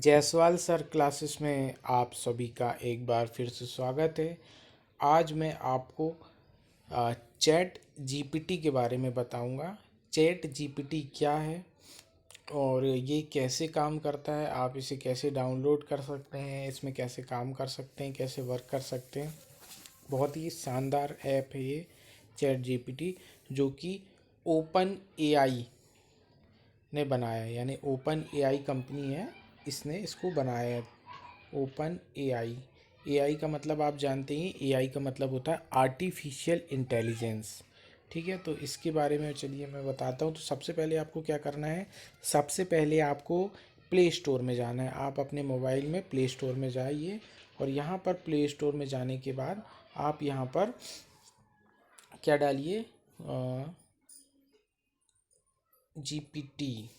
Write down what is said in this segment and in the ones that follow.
Jaiswal sir classes में आप सभी का एक बार फिर से स्वागत है। आज मैं आपको चैट जीपीटी के बारे में बताऊंगा। चैट जीपीटी क्या है और ये कैसे काम करता है, आप इसे कैसे डाउनलोड कर सकते हैं, इसमें कैसे काम कर सकते हैं, कैसे वर्क कर सकते हैं। बहुत ही शानदार ऐप है ये चैट जीपीटी, जो कि ओपन एआई ने बनाया है, यानी ओपन एआई कंपनी है, इसने इसको बनाया है। ओपन एआई, एआई का मतलब आप जानते हैं, एआई का मतलब होता है आर्टिफिशियल इंटेलिजेंस। ठीक है, तो इसके बारे में चलिए मैं बताता हूँ। तो सबसे पहले आपको क्या करना है, सबसे पहले आपको प्ले स्टोर में जाना है। आप अपने मोबाइल में प्ले स्टोर में जाइए और यहाँ पर प्ले स्टोर में जाने के बाद आप यहाँ पर क्या डालिए, GPT,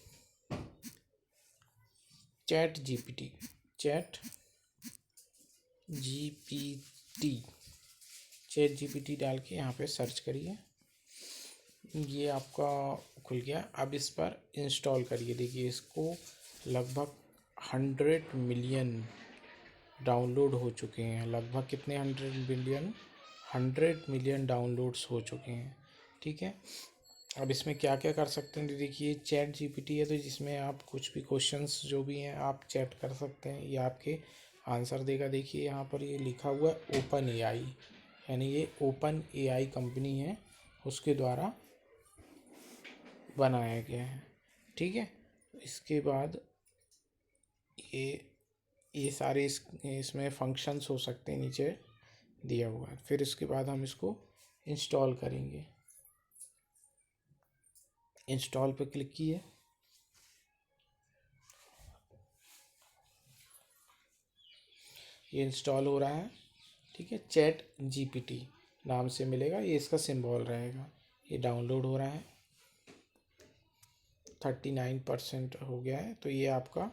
chat GPT, chat GPT, chat GPT डाल के यहाँ पे सर्च करिए। ये आपका खुल गया। अब इस पर इंस्टॉल करिए। देखिए, इसको लगभग 100 मिलियन डाउनलोड हो चुके हैं। लगभग कितने 100 मिलियन, 100 मिलियन डाउनलोड्स हो चुके हैं। ठीक है, अब इसमें क्या क्या कर सकते हैं, तो देखिए चैट जीपीटी है, तो जिसमें आप कुछ भी क्वेश्चंस जो भी हैं आप चैट कर सकते हैं, ये आपके आंसर देगा। देखिए यहाँ पर ये लिखा हुआ है ओपन एआई, यानी ये ओपन एआई कंपनी है, उसके द्वारा बनाया गया है। ठीक है, इसके बाद ये ये सारे इसमें फंक्शंस हो सकते हैं, नीचे दिया हुआ है। फिर इसके बाद हम इसको इंस्टॉल करेंगे। इंस्टॉल पे क्लिक किए। ये इंस्टॉल हो रहा है। ठीक है, चैट जीपीटी नाम से मिलेगा, ये इसका सिंबल रहेगा। ये डाउनलोड हो रहा है, 39% हो गया है। तो ये आपका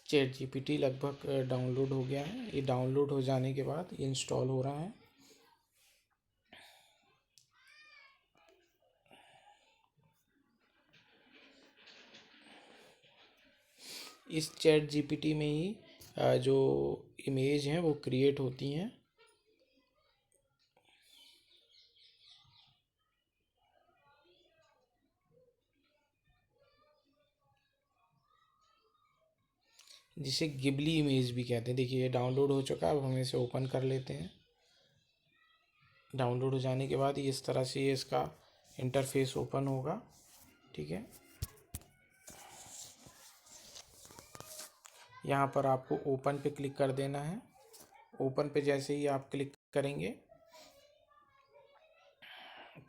चैट जीपीटी लगभग डाउनलोड हो गया है। ये डाउनलोड हो जाने के बाद ये इंस्टॉल हो रहा है। इस चैट जीपीटी में ही जो इमेज हैं वो क्रिएट होती हैं। जिसे गिबली इमेज भी कहते हैं। देखिए ये डाउनलोड हो चुका है। अब हम इसे ओपन कर लेते हैं। डाउनलोड हो जाने के बाद ये इस तरह से ये इसका इंटरफेस ओपन होगा। ठीक है, यहाँ पर आपको ओपन पे क्लिक कर देना है। ओपन पे जैसे ही आप क्लिक करेंगे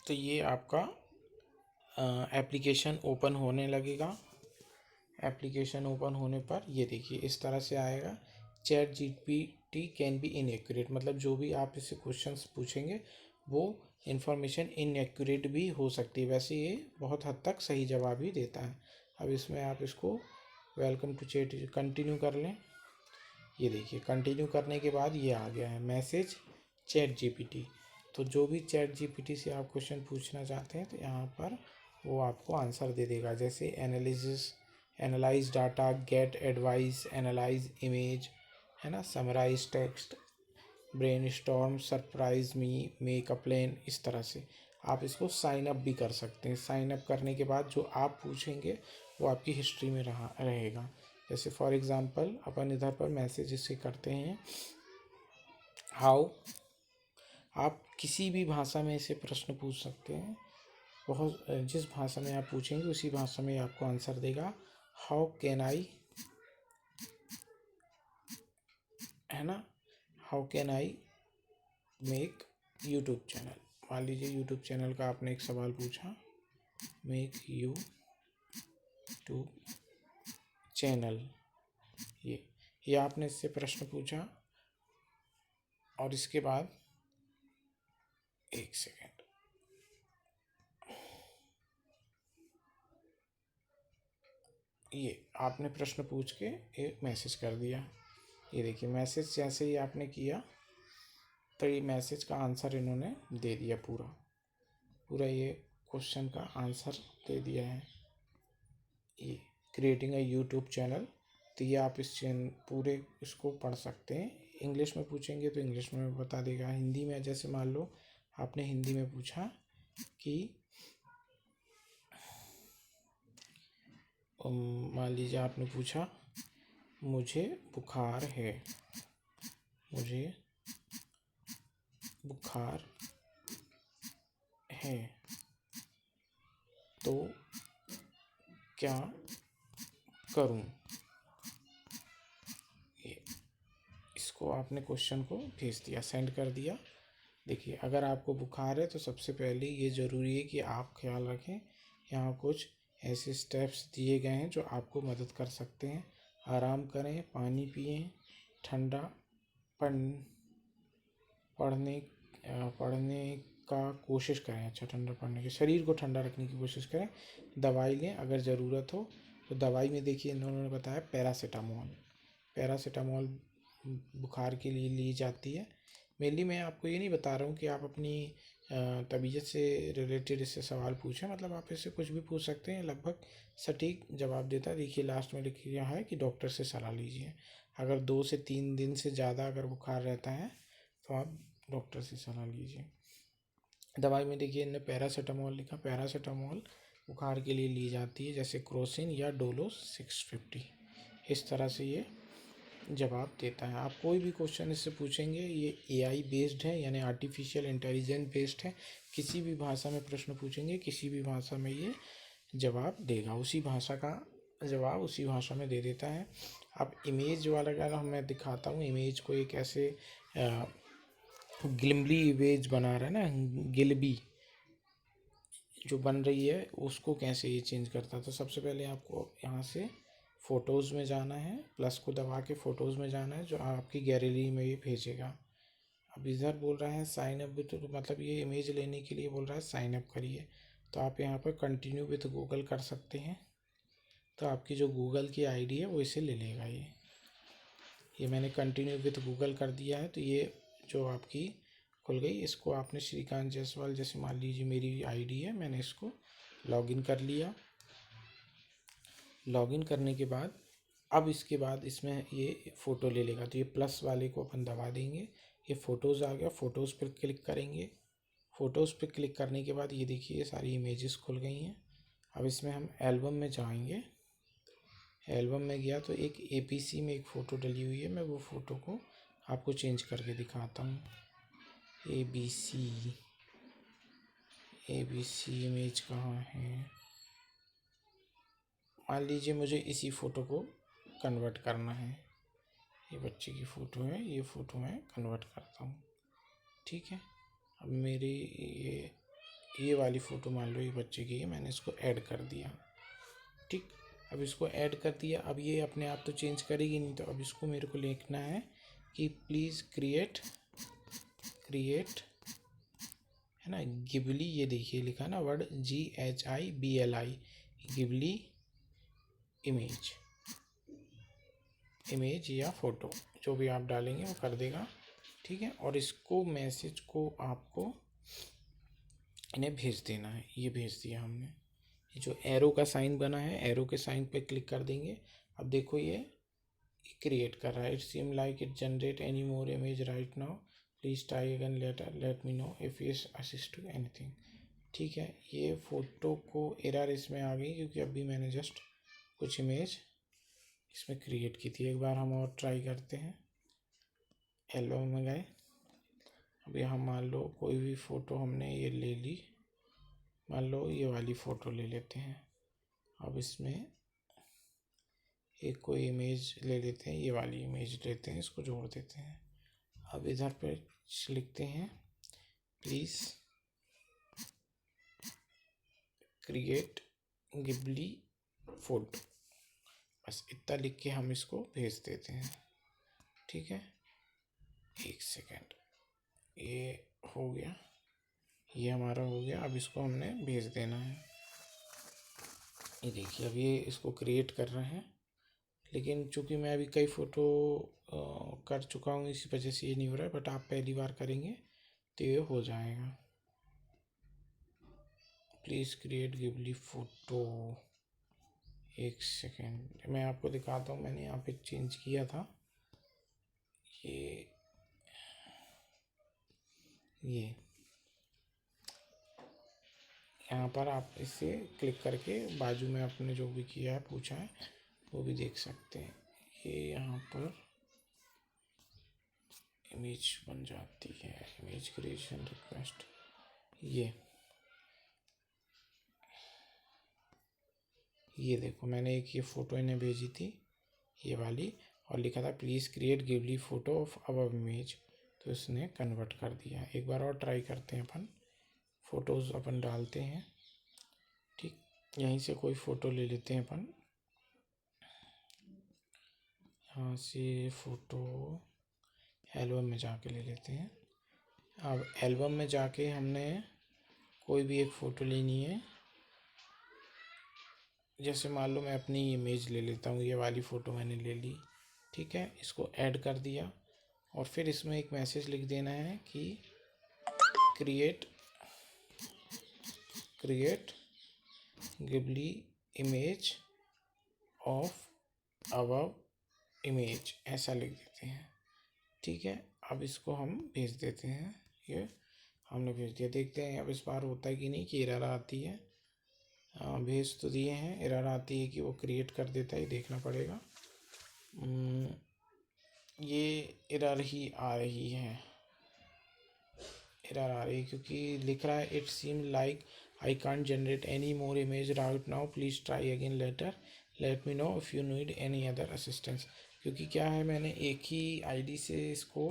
तो ये आपका एप्लीकेशन ओपन होने लगेगा। एप्लीकेशन ओपन होने पर ये देखिए इस तरह से आएगा, chat GPT can be inaccurate, मतलब जो भी आप इससे क्वेश्चंस पूछेंगे वो इन्फॉर्मेशन इनएक्यूरेट भी हो सकती है। वैसे ये बहुत हद तक सही जवाब भी देता है। अब इसमें आप इसको वेलकम टू चैट कंटिन्यू कर लें। ये देखिए कंटिन्यू करने के बाद ये आ गया है मैसेज चैट जीपीटी। तो जो भी चैट जीपीटी से आप क्वेश्चन पूछना चाहते हैं तो यहाँ पर वो आपको आंसर दे देगा। जैसे analysis, analyse data, get advice, analyse image, है ना, summarise text, brainstorm, surprise me, make a plan. इस तरह से आप इसको साइन अप भी कर सकते हैं। साइन अप करने के बाद जो आप पूछेंगे वो आपकी हिस्ट्री में रहेगा। जैसे फॉर एग्ज़ाम्पल अपन इधर पर मैसेज इसे करते हैं हाउ। आप किसी भी भाषा में इसे प्रश्न पूछ सकते हैं। बहुत जिस भाषा में आप पूछेंगे उसी भाषा में आपको आंसर देगा। हाउ कैन आई, है ना, how can I make YouTube channel. मान लीजिए यूट्यूब चैनल का आपने एक सवाल पूछा, मेक यूट्यूब चैनल। ये आपने इससे प्रश्न पूछा और इसके बाद एक सेकेंड, ये आपने प्रश्न पूछ के एक मैसेज कर दिया। ये देखिए मैसेज जैसे ही आपने किया तो ये मैसेज का आंसर इन्होंने दे दिया, पूरा पूरा ये क्वेश्चन का आंसर दे दिया है। ये क्रिएटिंग अ यूट्यूब चैनल। तो ये आप इस पूरे इसको पढ़ सकते हैं। इंग्लिश में पूछेंगे तो इंग्लिश में बता देगा। हिंदी में जैसे मान लो आपने हिंदी में पूछा कि मान लीजिए आपने पूछा मुझे बुखार है, मुझे बुखार है, तो क्या करूं। ये इसको आपने क्वेश्चन को भेज दिया, सेंड कर दिया। देखिए अगर आपको बुखार है तो सबसे पहले ये ज़रूरी है कि आप ख्याल रखें, यहाँ कुछ ऐसे स्टेप्स दिए गए हैं जो आपको मदद कर सकते हैं। आराम करें, पानी पिएं, ठंडा पढ़ने पढ़ने का कोशिश करें। अच्छा, ठंडा पढ़ने के शरीर को ठंडा रखने की कोशिश करें। दवाई लें अगर ज़रूरत हो तो। दवाई में देखिए इन्होंने बताया पैरासीटामोल। पैरासीटामोल बुखार के लिए ली जाती है। मेनली मैं आपको ये नहीं बता रहा हूँ कि आप अपनी तबीयत से रिलेटेड इससे सवाल पूछें, मतलब आप इससे कुछ भी पूछ सकते हैं, लगभग सटीक जवाब देता है। देखिए लास्ट में लिखा है कि डॉक्टर से सलाह लीजिए। अगर 2 से 3 दिन से ज़्यादा अगर बुखार रहता है तो आप डॉक्टर से सलाह लीजिए। दवाई में देखिए इन्होंने पैरासीटामोल लिखा। पैरासीटामोल बुखार के लिए ली जाती है, जैसे क्रोसिन या डोलो 650। इस तरह से ये जवाब देता है। आप कोई भी क्वेश्चन इससे पूछेंगे, ये एआई बेस्ड है, यानी आर्टिफिशियल इंटेलिजेंस बेस्ड है। किसी भी भाषा में प्रश्न पूछेंगे, किसी भी भाषा में ये जवाब देगा, उसी भाषा का जवाब उसी भाषा में दे देता है। अब इमेज वाला अगर मैं दिखाता हूँ, इमेज को एक ऐसे गिम्बली इमेज बना रहा है ना, गिलबी जो बन रही है, उसको कैसे ये चेंज करता है। तो सबसे पहले आपको यहाँ से फ़ोटोज़ में जाना है, प्लस को दबा के फ़ोटोज़ में जाना है, जो आपकी गैलरी में ये भेजेगा। अब इधर बोल रहा है साइन अप विथ, मतलब ये इमेज लेने के लिए बोल रहा है साइन अप करिए। तो आप यहाँ पर कंटिन्यू विथ गूगल कर सकते हैं। तो आपकी जो गूगल की आईडी है वो इसे ले लेगा। ये मैंने कंटिन्यू विथ गूगल कर दिया है, तो ये जो आपकी खुल गई। इसको आपने श्रीकांत जायसवाल, जैसे मान लीजिए मेरी आईडी है, मैंने इसको लॉगिन कर लिया। लॉगिन करने के बाद अब इसके बाद इसमें ये फ़ोटो ले लेगा। तो ये प्लस वाले को अपन दबा देंगे, ये फ़ोटोज़ आ गया। फ़ोटोज़ पर क्लिक करेंगे। फ़ोटोज़ पर क्लिक करने के बाद ये देखिए ये सारी इमेजेस खुल गई हैं। अब इसमें हम एल्बम में जाएंगे। एल्बम में गया तो एक एपीसी में एक फ़ोटो डली हुई है, मैं वो फ़ोटो को आपको चेंज करके दिखाता हूँ। एबीसी इमेज कहाँ है। मान लीजिए मुझे इसी फ़ोटो को कन्वर्ट करना है। ये बच्चे की फ़ोटो है, ये फ़ोटो मैं कन्वर्ट करता हूँ। ठीक है, अब मेरी ये वाली फ़ोटो मान लो ये बच्चे की है, मैंने इसको ऐड कर दिया। ठीक, अब इसको ऐड कर दिया। अब ये अपने आप तो चेंज करेगी नहीं, तो अब इसको मेरे को लिखना है कि प्लीज़ क्रिएट है ना गिबली। ये देखिए लिखा ना वर्ड GHIBLI, गिबली इमेज या फ़ोटो जो भी आप डालेंगे वो कर देगा। ठीक है, और इसको मैसेज को आपको इन्हें भेज देना है। ये भेज दिया हमने। ये जो एरो का साइन बना है, एरो के साइन पे क्लिक कर देंगे। अब देखो ये क्रिएट कर रहा है। It seem like it generate any more image right now, please try again let me know if you assist to anything. ठीक है, ये फ़ोटो को एरर इसमें आ गई क्योंकि अभी मैंने जस्ट कुछ इमेज इसमें क्रिएट की थी। एक बार हम और ट्राई करते हैं। एल्बम में गए। अब यहाँ मान लो कोई भी फ़ोटो हमने ये ले ली, मान लो ये वाली फ़ोटो ले लेते हैं। अब इसमें एक कोई इमेज ले लेते हैं, ये वाली इमेज लेते हैं, इसको जोड़ देते हैं। अब इधर पे लिखते हैं प्लीज़ क्रिएट गिबली फ़ोटो। बस इतना लिख के हम इसको भेज देते हैं। ठीक है, एक सेकेंड, ये हो गया, ये हमारा हो गया। अब इसको हमने भेज देना है। ये देखिए अब ये इसको क्रिएट कर रहे हैं, लेकिन चूँकि मैं अभी कई फ़ोटो कर चुका हूँ इसी वजह से ये नहीं हो रहा है। बट आप पहली बार करेंगे तो ये हो जाएगा। प्लीज़ क्रिएट गिबली फ़ोटो, एक सेकेंड मैं आपको दिखाता हूँ, मैंने यहाँ पे चेंज किया था। ये यहाँ पर आप इसे क्लिक करके बाजू में आपने जो भी किया है, पूछा है, वो भी देख सकते हैं। ये यहाँ पर इमेज बन जाती है, इमेज क्रिएशन रिक्वेस्ट। ये देखो, मैंने एक ये फ़ोटो इन्हें भेजी थी, ये वाली, और लिखा था please create Ghibli photo of above image, तो इसने कन्वर्ट कर दिया। एक बार और ट्राई करते हैं, अपन फ़ोटोज़ अपन डालते हैं। ठीक, यहीं से कोई फ़ोटो ले लेते हैं अपन, यहाँ से फ़ोटो एल्बम में जाके ले लेते हैं। अब एल्बम में जाके हमने कोई भी एक फ़ोटो लेनी है। जैसे मान लो मैं अपनी इमेज ले लेता हूँ, ये वाली फ़ोटो मैंने ले ली। ठीक है, इसको ऐड कर दिया और फिर इसमें एक मैसेज लिख देना है कि create Ghibli image of above image, ऐसा लिख देते हैं। ठीक है, अब इसको हम भेज देते हैं। ये हमने भेज दिया, देखते हैं अब इस बार होता है कि नहीं, कि एरर आती है। भेज तो दिए हैं, एरर आती है कि वो क्रिएट कर देता है, देखना पड़ेगा। ये एरर ही आ रही है, एरर आ रही है क्योंकि लिख रहा है it seem like I can't generate any more image right now, please try again later, late me know if you need any other assistance. क्योंकि क्या है, मैंने एक ही आईडी से इसको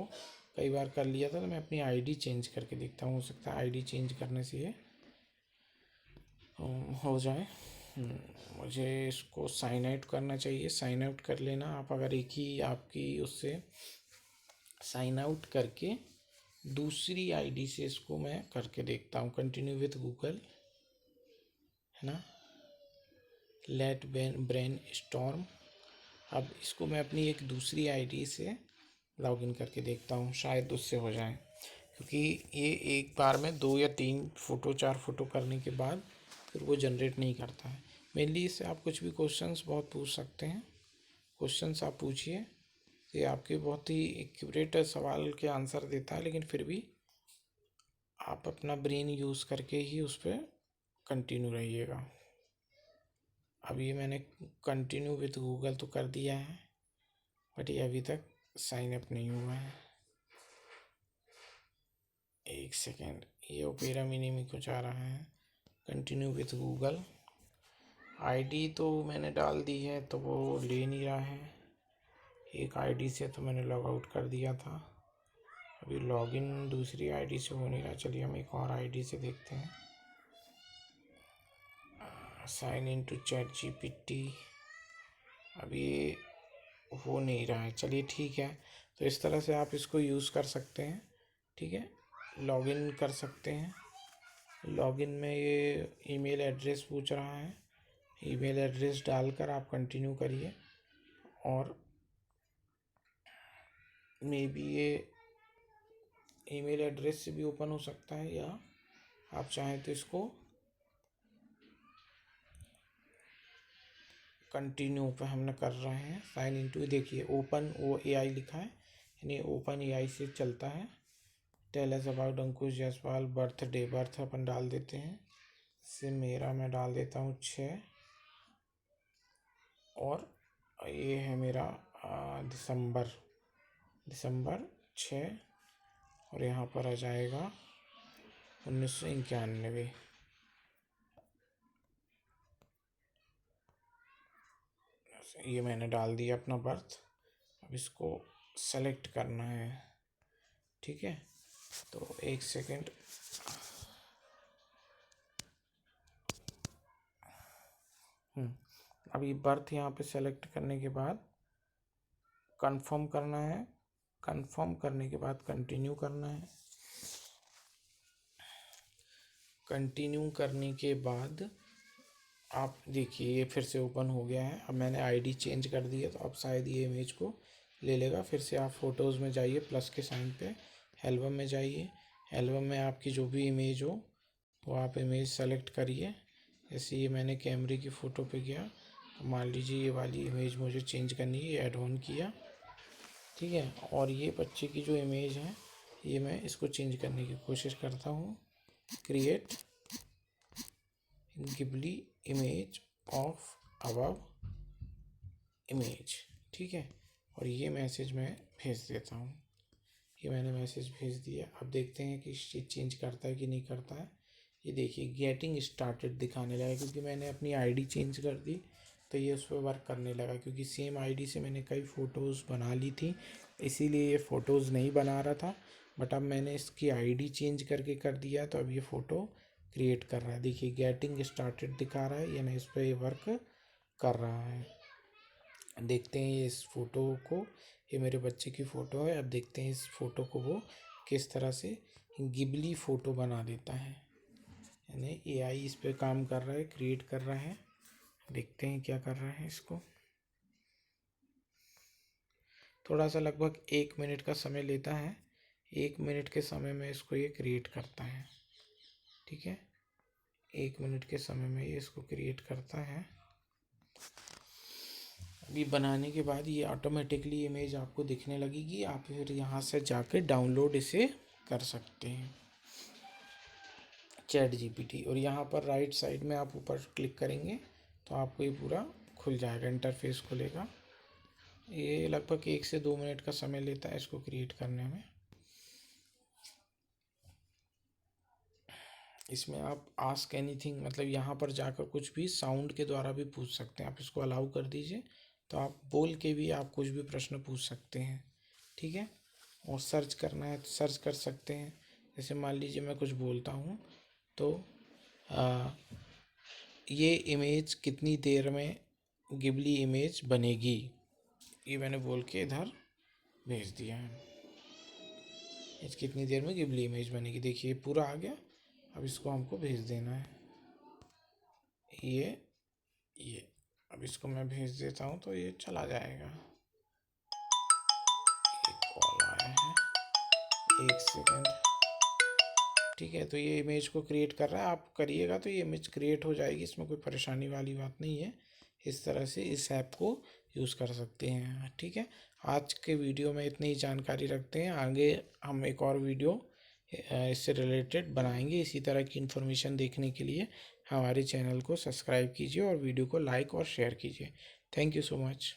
कई बार कर लिया था, तो मैं अपनी आईडी चेंज करके देखता हूँ, हो सकता है आईडी चेंज करने से ये हो जाए। मुझे इसको साइन आउट करना चाहिए, साइन आउट कर लेना आप, अगर एक ही आपकी उससे साइन आउट करके दूसरी आईडी से इसको मैं करके देखता हूँ। कंटिन्यू विथ गूगल, है ना, लेट ब्रेन स्टॉर्म। अब इसको मैं अपनी एक दूसरी आईडी से लॉगिन करके देखता हूँ, शायद उससे हो जाए, क्योंकि ये एक बार में 2 या 3 फ़ोटो 4 फ़ोटो करने के बाद फिर वो जनरेट नहीं करता है। मेनली इससे आप कुछ भी क्वेश्चंस बहुत पूछ सकते हैं, क्वेश्चंस आप पूछिए, ये आपके बहुत ही एक्यूरेट सवाल के आंसर देता है, लेकिन फिर भी आप अपना ब्रेन यूज़ करके ही उस पर कंटिन्यू रहिएगा। अब ये मैंने कंटिन्यू विथ गूगल तो कर दिया है, बट ये अभी तक साइन अप नहीं हुआ है। एक सेकेंड, ये ओपेरा मिनी में कुछ आ रहा है। कंटिन्यू विथ गूगल, आईडी तो मैंने डाल दी है, तो वो ले नहीं रहा है। एक आईडी से तो मैंने लॉग आउट कर दिया था, अभी लॉगिन दूसरी आईडी से हो नहीं रहा। चलिए हम एक और आईडी से देखते हैं। Sign in to ChatGPT, अभी हो नहीं रहा है। चलिए ठीक है, तो इस तरह से आप इसको यूज़ कर सकते हैं। ठीक है, लॉगिन कर सकते हैं। लॉगिन में ये ईमेल एड्रेस पूछ रहा है, ईमेल एड्रेस डालकर आप कंटिन्यू करिए, और मे बी ये ईमेल एड्रेस से भी ओपन हो सकता है, या आप चाहें तो इसको कंटिन्यू पे हमने कर रहे हैं। साइन इन टू, देखिए ओपन OAI लिखा है, यानी ओपन AI से चलता है। Tell us about Ankush Jaiswal, birthday, birth अपन डाल देते हैं, से मेरा मैं डाल देता हूँ 6, और ये है मेरा दिसंबर 6, और यहाँ पर आ जाएगा 1991। ये मैंने डाल दिया अपना बर्थ, अब इसको सेलेक्ट करना है। ठीक है, तो एक सेकेंड, अभी बर्थ यहाँ पे सेलेक्ट करने के बाद कंफर्म करना है, कंफर्म करने के बाद कंटिन्यू करना है। कंटिन्यू करने के बाद आप देखिए ये फिर से ओपन हो गया है। अब मैंने आईडी चेंज कर दी है, तो अब शायद ये इमेज को ले लेगा। फिर से आप फ़ोटोज़ में जाइए, प्लस के साइन पे, एल्बम में जाइए, एल्बम में आपकी जो भी इमेज हो वो आप इमेज सेलेक्ट करिए। जैसे ये मैंने कैमरे की फ़ोटो पे गया, मान लीजिए ये वाली इमेज मुझे चेंज करनी है, ऐड ऑन किया, ठीक है। और ये बच्चे की जो इमेज है ये मैं इसको चेंज करने की कोशिश करता हूँ। Create Ghibli image of above image, ठीक है। और ये मैसेज मैं भेज देता हूँ। ये मैंने मैसेज भेज दिया। अब देखते हैं कि ये चेंज करता है कि नहीं करता है। ये देखिए गेटिंग स्टार्टेड दिखाने लगा, क्योंकि मैंने अपनी आईडी चेंज कर दी तो ये उस पर वर्क करने लगा, क्योंकि सेम आईडी से मैंने कई फ़ोटोज़ बना ली थी, इसीलिए ये फ़ोटोज़ नहीं बना रहा था। बट अब मैंने इसकी आईडी चेंज करके कर दिया तो अब ये फ़ोटो क्रिएट कर रहा है। देखिए गेटिंग स्टार्टेड दिखा रहा है, यानी इस पर ये वर्क कर रहा है। देखते हैं ये इस फ़ोटो को, ये मेरे बच्चे की फ़ोटो है। अब देखते हैं इस फ़ोटो को वो किस तरह से गिबली फ़ोटो बना देता है। यानी एआई इस पे काम कर रहा है, क्रिएट कर रहा है। देखते हैं क्या कर रहा है इसको। थोड़ा सा लगभग 1 मिनट का समय लेता है। 1 मिनट के समय में इसको ये क्रिएट करता है, ठीक है। 1 मिनट के समय में ये इसको क्रिएट करता है। अभी बनाने के बाद ये ऑटोमेटिकली इमेज आपको दिखने लगेगी। आप फिर यहाँ से जाके डाउनलोड इसे कर सकते हैं, चैट जीपीटी। और यहाँ पर राइट साइड में आप ऊपर क्लिक करेंगे तो आपको ये पूरा खुल जाएगा, इंटरफेस खुलेगा। ये लगभग 1 से 2 मिनट का समय लेता है इसको क्रिएट करने में। इसमें आप आस्क एनीथिंग, मतलब यहाँ पर जाकर कुछ भी साउंड के द्वारा भी पूछ सकते हैं। आप इसको अलाउ कर दीजिए तो आप बोल के भी आप कुछ भी प्रश्न पूछ सकते हैं, ठीक है। और सर्च करना है तो सर्च कर सकते हैं। जैसे मान लीजिए मैं कुछ बोलता हूँ तो ये इमेज कितनी देर में गिबली इमेज बनेगी, ये मैंने बोल के इधर भेज दिया है। इस कितनी देर में गिबली इमेज बनेगी, देखिए पूरा आ गया। अब इसको हमको भेज देना है। ये अब इसको मैं भेज देता हूँ तो ये चला जाएगा। एक कॉल आया है, 1 सेकंड, ठीक है। तो ये इमेज को क्रिएट कर रहा है, आप करिएगा तो ये इमेज क्रिएट हो जाएगी, इसमें कोई परेशानी वाली बात नहीं है। इस तरह से इस ऐप को यूज़ कर सकते हैं, ठीक है। आज के वीडियो में इतनी ही जानकारी रखते हैं। आगे हम एक और वीडियो इससे रिलेटेड बनाएंगे। इसी तरह की इन्फॉर्मेशन देखने के लिए हमारे चैनल को सब्सक्राइब कीजिए और वीडियो को लाइक और शेयर कीजिए। Thank you so much.